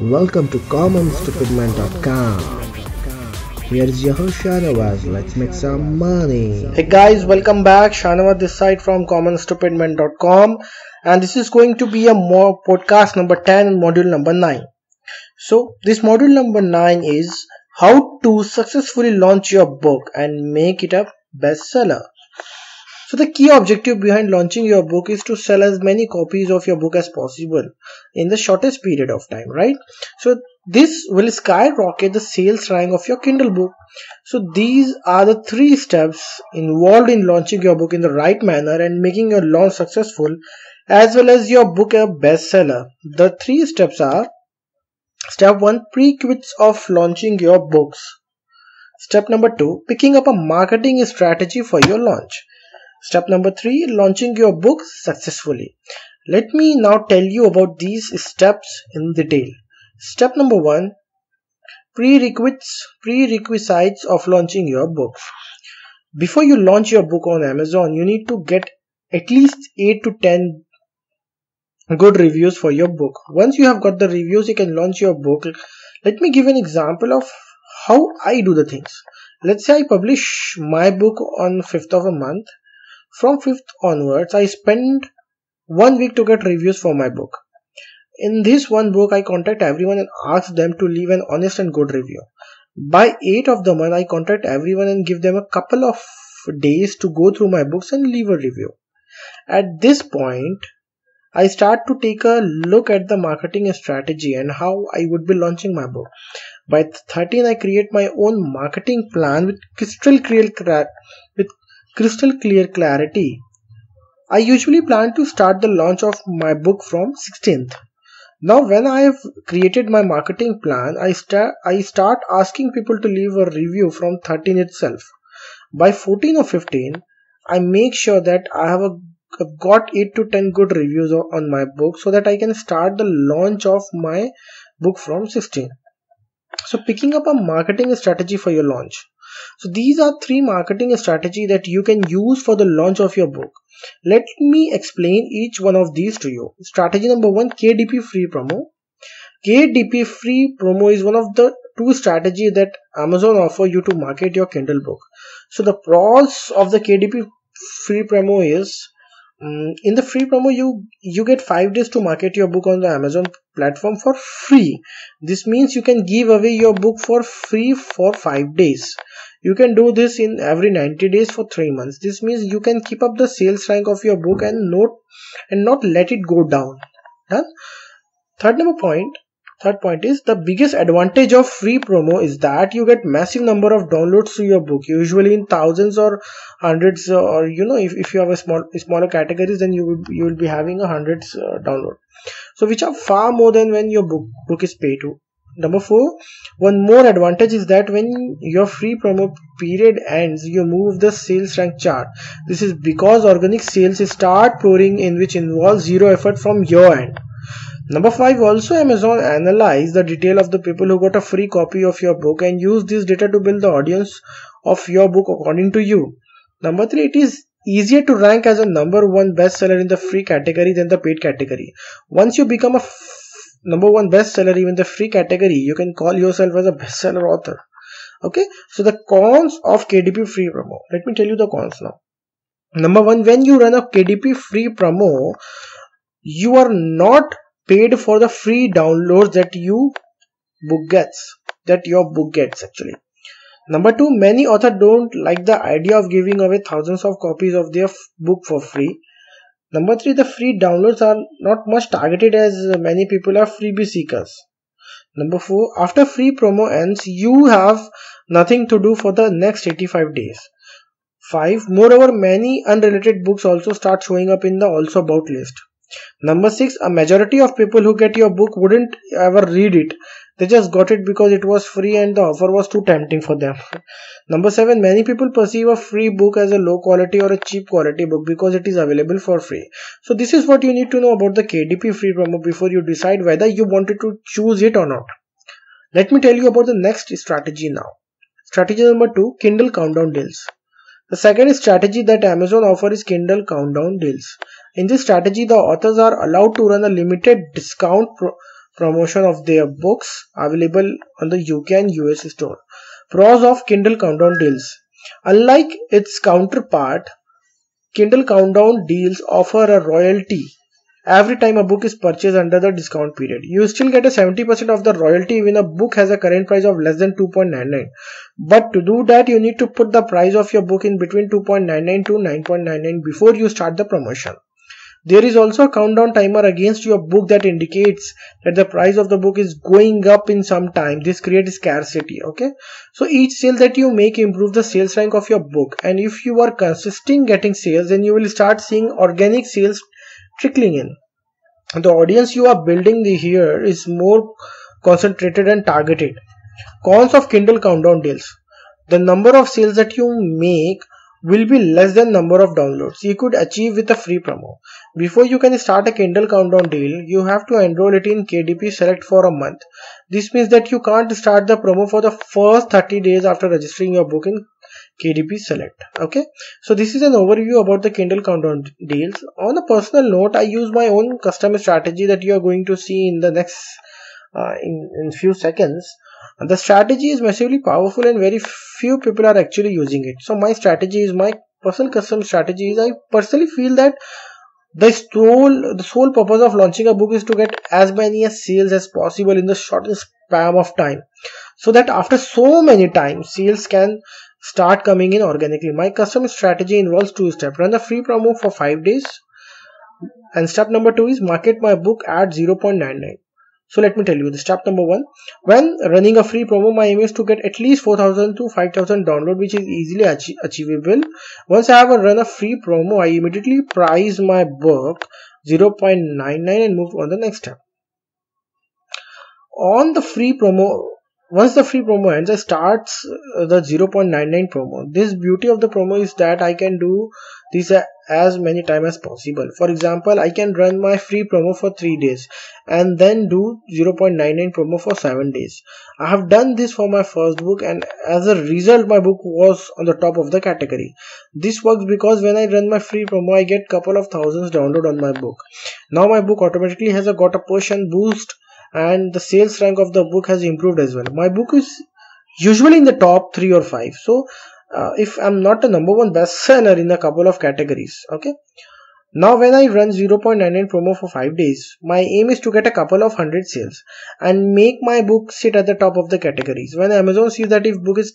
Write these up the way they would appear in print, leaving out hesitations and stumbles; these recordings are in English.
Welcome to commonstupidman.com. Here's your host Shanawaz. Let's make some money. Hey guys, welcome back. Shanawaz this side from commonstupidman.com, and this is going to be a more podcast number 10 and module number 9. So this module number 9 is how to successfully launch your book and make it a bestseller. So the key objective behind launching your book is to sell as many copies of your book as possible in the shortest period of time, right? So this will skyrocket the sales rank of your Kindle book. So these are the 3 steps involved in launching your book in the right manner and making your launch successful as well as your book a bestseller. The 3 steps are: Step 1, prerequisites of launching your books. Step number 2, picking up a marketing strategy for your launch. Step number 3, launching your book successfully. Let me now tell you about these steps in detail. Step number 1, prerequisites of launching your books. Before you launch your book on Amazon, you need to get at least 8 to 10 good reviews for your book. Once you have got the reviews, you can launch your book. Let me give an example of how I do the things. Let's say I publish my book on 5th of a month. From 5th onwards, I spend 1 week to get reviews for my book. In this one book, I contact everyone and ask them to leave an honest and good review. By 8th of the month, I contact everyone and give them a couple of days to go through my books and leave a review. At this point, I start to take a look at the marketing strategy and how I would be launching my book. By 13th, I create my own marketing plan with crystal clear clarity. I usually plan to start the launch of my book from 16th. Now when I have created my marketing plan, I start asking people to leave a review from 13 itself. By 14 or 15, I make sure that I have got 8 to 10 good reviews on my book so that I can start the launch of my book from 16. So picking up a marketing strategy for your launch. So these are 3 marketing strategies that you can use for the launch of your book. Let me explain each one of these to you. Strategy number 1, KDP free promo. KDP free promo is one of the 2 strategies that Amazon offer you to market your Kindle book. So the pros of the KDP free promo is, in the free promo you get 5 days to market your book on the Amazon platform for free. This means you can give away your book for free for 5 days. You can do this in every 90 days for 3 months. This means you can keep up the sales rank of your book and not let it go down. Done? Third point is, the biggest advantage of free promo is that you get massive number of downloads to your book, usually in thousands or hundreds, or if you have smaller categories, then you will be having hundreds download, so which are far more than when your book is paid to. Number 4, one more advantage is that when your free promo period ends, you move the sales rank chart. This is because organic sales start pouring in, which involves zero effort from your end. Number 5, also Amazon analyze the detail of the people who got a free copy of your book and use this data to build the audience of your book according to you. Number 3, it is easier to rank as a number 1 bestseller in the free category than the paid category. Once you become a number 1 bestseller even the free category, you can call yourself as a bestseller author. Okay, so the cons of KDP free promo. Let me tell you the cons now. Number 1, when you run a KDP free promo, you are not paid for the free downloads that your book gets actually. Number 2, many authors don't like the idea of giving away thousands of copies of their book for free. Number 3, the free downloads are not much targeted as many people are freebie seekers. Number 4, after free promo ends, you have nothing to do for the next 85 days. 5, moreover, many unrelated books also start showing up in the also about list. Number 6, a majority of people who get your book wouldn't ever read it. They just got it because it was free and the offer was too tempting for them. Number 7, many people perceive a free book as a low quality or a cheap quality book because it is available for free. So this is what you need to know about the KDP free promo before you decide whether you wanted to choose it or not. Let me tell you about the next strategy now. Strategy number 2, Kindle countdown deals. The second strategy that Amazon offers is Kindle countdown deals. In this strategy, the authors are allowed to run a limited discount promotion of their books available on the UK and US store. Pros of Kindle countdown deals. Unlike its counterpart, Kindle countdown deals offer a royalty every time a book is purchased under the discount period. You still get a 70% of the royalty when a book has a current price of less than 2.99. But to do that, you need to put the price of your book in between 2.99 to 9.99 before you start the promotion. There is also a countdown timer against your book that indicates that the price of the book is going up in some time. This creates scarcity. Okay, so each sale that you make improves the sales rank of your book, and if you are consistent getting sales, then you will start seeing organic sales trickling in. The audience you are building here is more concentrated and targeted. Cons of Kindle countdown deals. The number of sales that you make will be less than number of downloads you could achieve with a free promo. Before you can start a Kindle countdown deal, you have to enroll it in KDP Select for a month. This means that you can't start the promo for the first 30 days after registering your book in KDP Select. Okay, so this is an overview about the Kindle countdown deals. On a personal note, I use my own custom strategy that you are going to see in the next in few seconds. The strategy is massively powerful and very few people are actually using it. So my strategy is my personal custom strategy is I personally feel that the sole purpose of launching a book is to get as many sales as possible in the shortest span of time, so that after so many times sales can start coming in organically. My custom strategy involves two steps. Run a free promo for 5 days, and step number 2 is market my book at 0.99. So let me tell you the step number 1. When running a free promo, my aim is to get at least 4,000 to 5,000 download, which is easily achievable. Once I have run a free promo, I immediately price my book 0.99 and move on the next step. On the free promo, once the free promo ends, I start the 0.99 promo. This beauty of the promo is that I can do this as many times as possible. For example, I can run my free promo for 3 days and then do 0.99 promo for 7 days. I have done this for my first book, and as a result my book was on the top of the category. This works because when I run my free promo, I get couple of thousands download on my book. Now my book automatically has got a push and boost, and the sales rank of the book has improved as well. My book is usually in the top 3 or 5. So if I'm not a number 1 bestseller in a couple of categories. Okay, now when I run 0.99 promo for 5 days, my aim is to get a couple of 100 sales and make my book sit at the top of the categories. When Amazon sees that if book is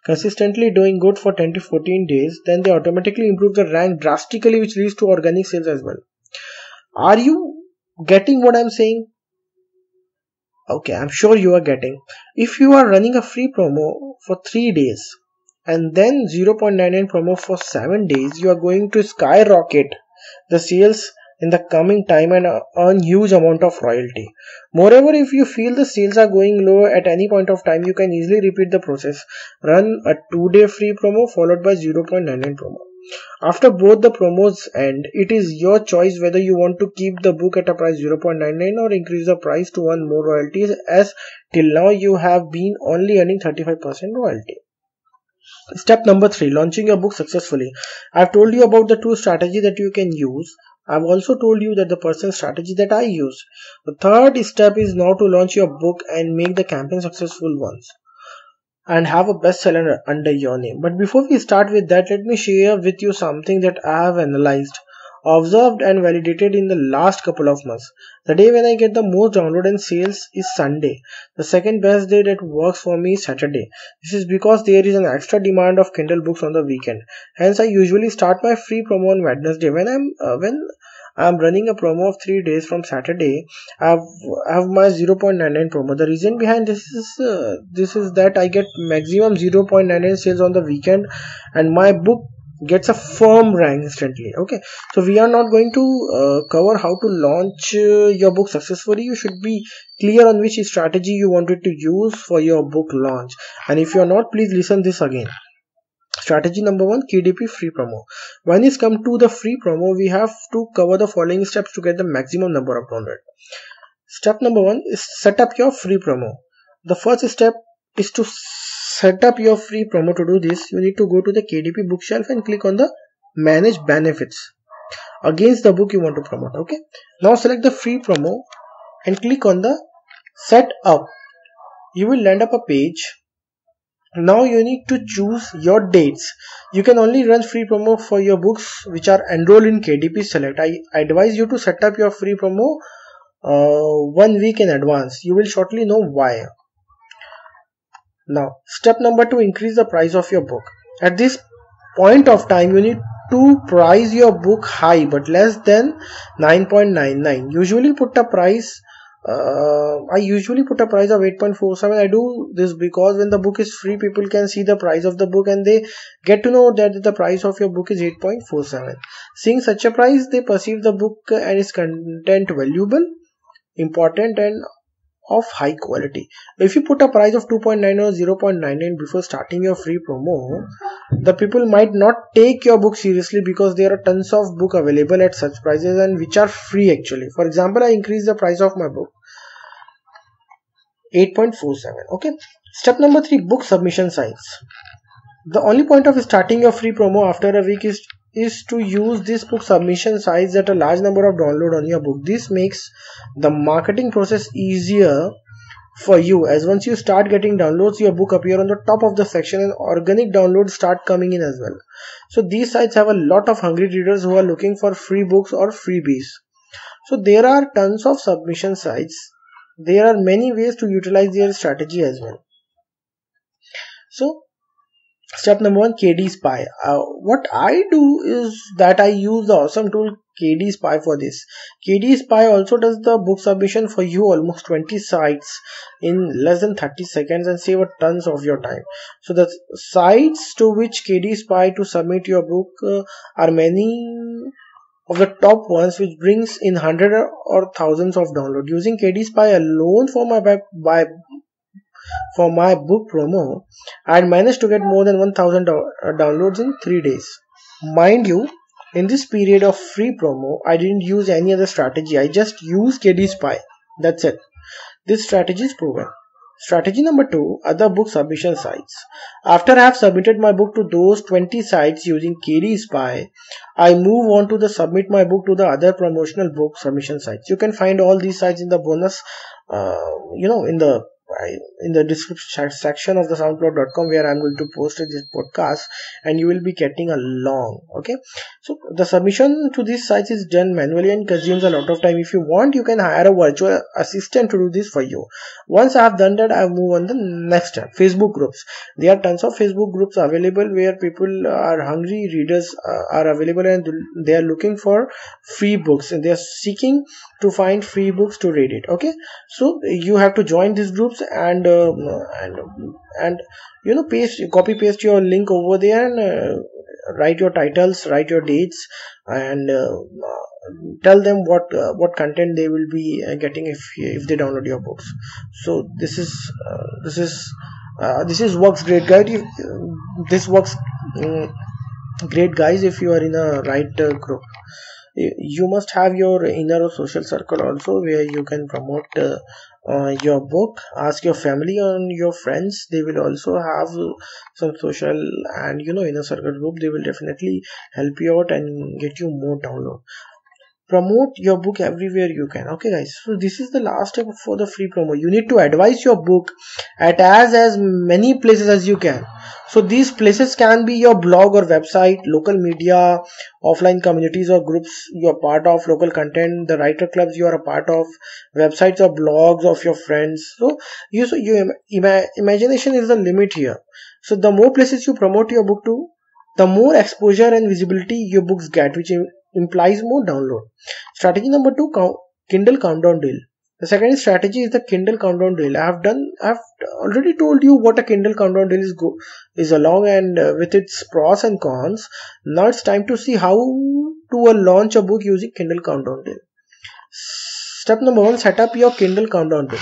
consistently doing good for 10 to 14 days, then they automatically improve the rank drastically, which leads to organic sales as well. Are you getting what I'm saying? Okay, I'm sure you are getting. If you are running a free promo for 3 days and then 0.99 promo for 7 days, you are going to skyrocket the sales in the coming time and earn huge amount of royalty. Moreover, if you feel the sales are going low at any point of time, you can easily repeat the process. Run a 2-day free promo followed by 0.99 promo. After both the promos end, it is your choice whether you want to keep the book at a price 0.99 or increase the price to earn more royalties, as till now you have been only earning 35% royalty. Step number 3, launching your book successfully. I've told you about the 2 strategies that you can use. I've also told you that the personal strategy that I use. The third step is now to launch your book and make the campaign successful ones and have a bestseller under your name. But before we start with that, let me share with you something that I have analyzed, observed and validated in the last couple of months. The day when I get the most download and sales is Sunday. The second best day that works for me is Saturday. This is because there is an extra demand of Kindle books on the weekend. Hence I usually start my free promo on Wednesday. When I'm running a promo of 3 days from Saturday, I have my 0.99 promo. The reason behind this is that I get maximum 0.99 sales on the weekend and my book gets a firm rank instantly. Okay, so we are not going to cover how to launch your book successfully. You should be clear on which strategy you wanted to use for your book launch, and if you are not, please listen this again. Strategy number 1, KDP free promo. When it's come to the free promo, we have to cover the following steps to get the maximum number of download. Step number 1 is set up your free promo. The first step is to set up your free promo. To do this, you need to go to the KDP bookshelf and click on the manage benefits against the book you want to promote. Okay, now select the free promo and click on the set up. You will land up a page. Now you need to choose your dates. You can only run free promo for your books which are enrolled in KDP Select. I advise you to set up your free promo 1 week in advance. You will shortly know why. Now, step number 2, increase the price of your book. At this point of time, you need to price your book high but less than 9.99. I usually put a price of 8.47. I do this because when the book is free, people can see the price of the book and they get to know that the price of your book is 8.47. Seeing such a price, they perceive the book and its content valuable, important, and of high quality. If you put a price of 2.9 or 0.99 before starting your free promo, the people might not take your book seriously because there are tons of book available at such prices and which are free actually. For example, I increased the price of my book 8.47. Okay. Step number 3, book submission sites. The only point of starting your free promo after a week is to use this book submission sites that a large number of download on your book. This makes the marketing process easier for you, as once you start getting downloads, your book appear on the top of the section and organic downloads start coming in as well. So these sites have a lot of hungry readers who are looking for free books or freebies. So there are tons of submission sites. There are many ways to utilize their strategy as well. So step number 1, KD Spy. What I do is that I use the awesome tool KD Spy for this. KD Spy also does the book submission for you, almost 20 sites in less than 30 seconds, and save a tons of your time. So the sites to which KD Spy to submit your book are many of the top ones, which brings in hundreds or thousands of downloads. Using KD Spy alone for my book promo, I had managed to get more than 1000 downloads in 3 days. Mind you, in this period of free promo, I didn't use any other strategy. I just used KD Spy. That's it. This strategy is proven. Strategy number 2, other book submission sites. After I have submitted my book to those 20 sites using KD Spy, I move on to the submit my book to the other promotional book submission sites. You can find all these sites in the bonus, in the description section of the soundcloud.com, where I'm going to post this podcast, and you will be getting along. Okay, so the submission to these sites is done manually and consumes a lot of time. If you want, you can hire a virtual assistant to do this for you. Once I have done that, I move on the next step. Facebook groups. There are tons of Facebook groups available where people are hungry readers are available, and they are looking for free books, and they are seeking to find free books to read it. Okay, so you have to join these groups and copy paste your link over there, and write your titles, write your dates, and tell them what content they will be getting if they download your books. So this works great, guys. This works great, guys, if you are in a right group. You must have your inner social circle also, where you can promote your book. Ask your family and your friends. They will also have some social and inner circle group. They will definitely help you out and get you more download. Promote your book everywhere you can. Okay, guys, so this is the last step for the free promo. You need to advise your book at as many places as you can. So these places can be your blog or website, local media, offline communities or groups you are part of, local content, the writer clubs you are a part of, websites or blogs of your friends. So imagination is the limit here. So the more places you promote your book to, the more exposure and visibility your books get, which implies more download. Strategy number 2, Kindle countdown deal. The second strategy is the Kindle countdown deal. I've already told you what a Kindle countdown deal is along, and with its pros and cons. Now it's time to see how to launch a book using Kindle countdown deal. Step number 1, set up your Kindle countdown deal.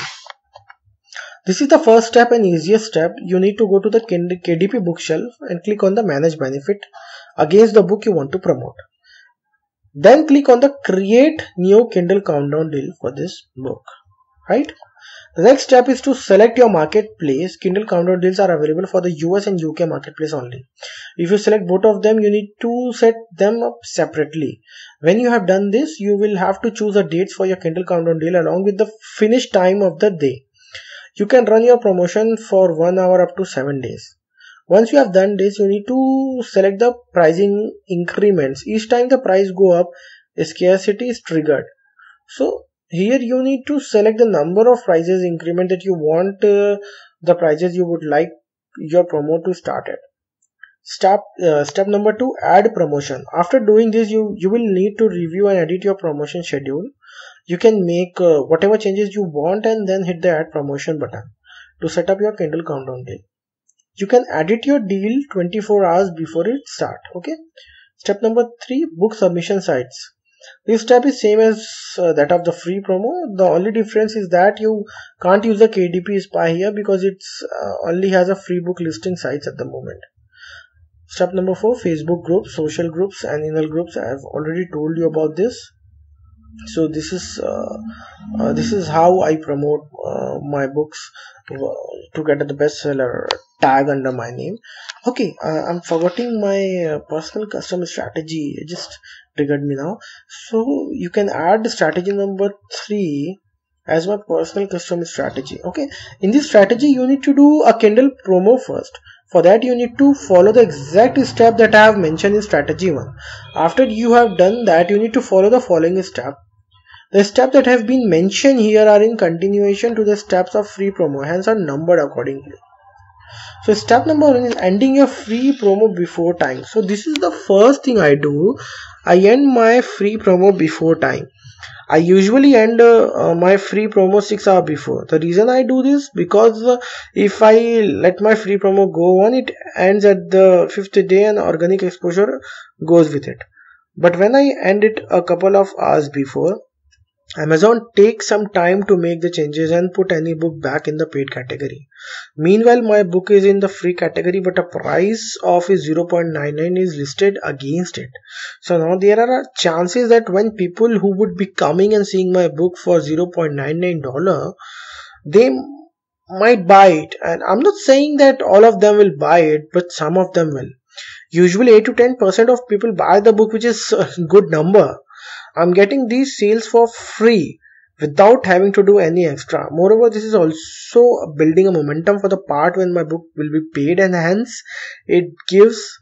This is the first step and easiest step. You need to go to the KDP bookshelf and click on the manage benefit against the book you want to promote. Then click on the create new Kindle countdown deal for this book. Right? The next step is to select your marketplace. Kindle countdown deals are available for the US and UK marketplace only. If you select both of them, you need to set them up separately. When you have done this, you will have to choose the dates for your Kindle countdown deal along with the finish time of the day. You can run your promotion for 1 hour up to 7 days. Once you have done this, you need to select the pricing increments. Each time the price go up, scarcity is triggered. So here you need to select the number of prices increment that you want, the prices you would like your promo to start at. Step number 2, add promotion. After doing this, you will need to review and edit your promotion schedule. You can make whatever changes you want and then hit the add promotion button to set up your Kindle countdown deal. You can edit your deal 24 hours before it start. Okay. Step number 3, book submission sites. This step is same as that of the free promo. The only difference is that you can't use the KDP spy here because it's only has a free book listing sites at the moment. Step number 4, Facebook groups, social groups and email groups. I have already told you about this. So this is how I promote my books to get the bestseller tag under my name. Okay, I'm forgetting my personal custom strategy. It just triggered me now. So you can add strategy number 3 as my personal custom strategy. Okay, in this strategy you need to do a Kindle promo first. For that you need to follow the exact step that I have mentioned in strategy 1. After you have done that, you need to follow the following step. The steps that have been mentioned here are in continuation to the steps of free promo, hence are numbered accordingly. So step number 1 is ending your free promo before time. So this is the first thing I do. I end my free promo before time. I usually end my free promo 6 hours before. The reason I do this, because if I let my free promo go on, it ends at the 5th day and organic exposure goes with it. But when I end it a couple of hours before, Amazon takes some time to make the changes and put any book back in the paid category. Meanwhile, my book is in the free category, but a price of is 0.99 is listed against it. So now there are chances that when people who would be coming and seeing my book for $0.99, they might buy it. And I'm not saying that all of them will buy it, but some of them will. Usually 8 to 10% of people buy the book, which is a good number. I'm getting these sales for free without having to do any extra. Moreover, this is also building a momentum for the part when my book will be paid, and hence it gives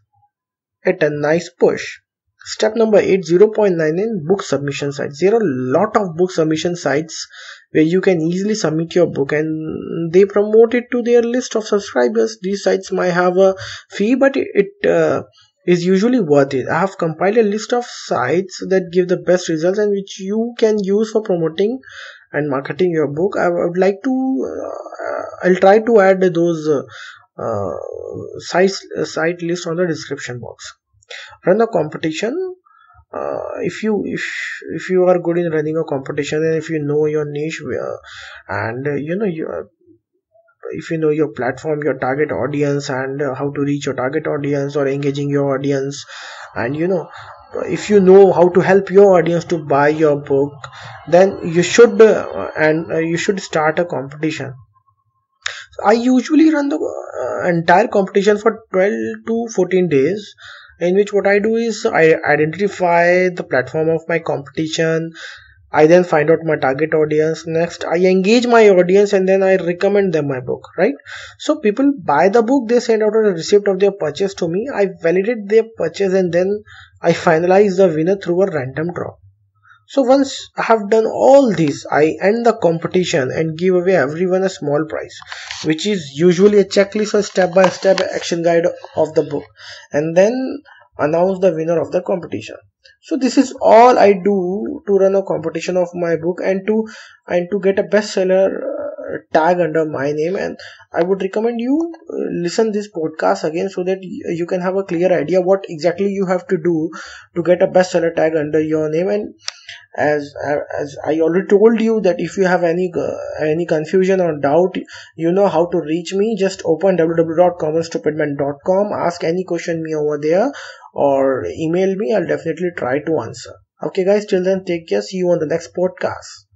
it a nice push. Step number 8, 0.99 book submission sites. There are a lot of book submission sites where you can easily submit your book and they promote it to their list of subscribers. These sites might have a fee, but it is usually worth it. I have compiled a list of sites that give the best results and which you can use for promoting and marketing your book. I would like to I'll try to add those site list on the description box. Run a competition. If you are good in running a competition, and if you know your niche, and if you know your platform, your target audience, and how to reach your target audience or engaging your audience, and if you know how to help your audience to buy your book, then you should you should start a competition. I usually run the entire competition for 12 to 14 days, in which what I do is I identify the platform of my competition. I then find out my target audience. Next, I engage my audience and then I recommend them my book, right? So people buy the book, they send out a receipt of their purchase to me. I validate their purchase and then I finalize the winner through a random draw. So once I have done all this, I end the competition and give away everyone a small prize, which is usually a checklist or step-by-step action guide of the book, and then announce the winner of the competition. So this is all I do to run a competition of my book and to get a bestseller tag under my name. And I would recommend you listen this podcast again so that you can have a clear idea what exactly you have to do to get a bestseller tag under your name. And as I already told you that if you have any confusion or doubt, you know how to reach me. Just open www.commonstupidman.com, ask any question me over there or email me. I'll definitely try to answer. Okay guys, till then, take care. See you on the next podcast.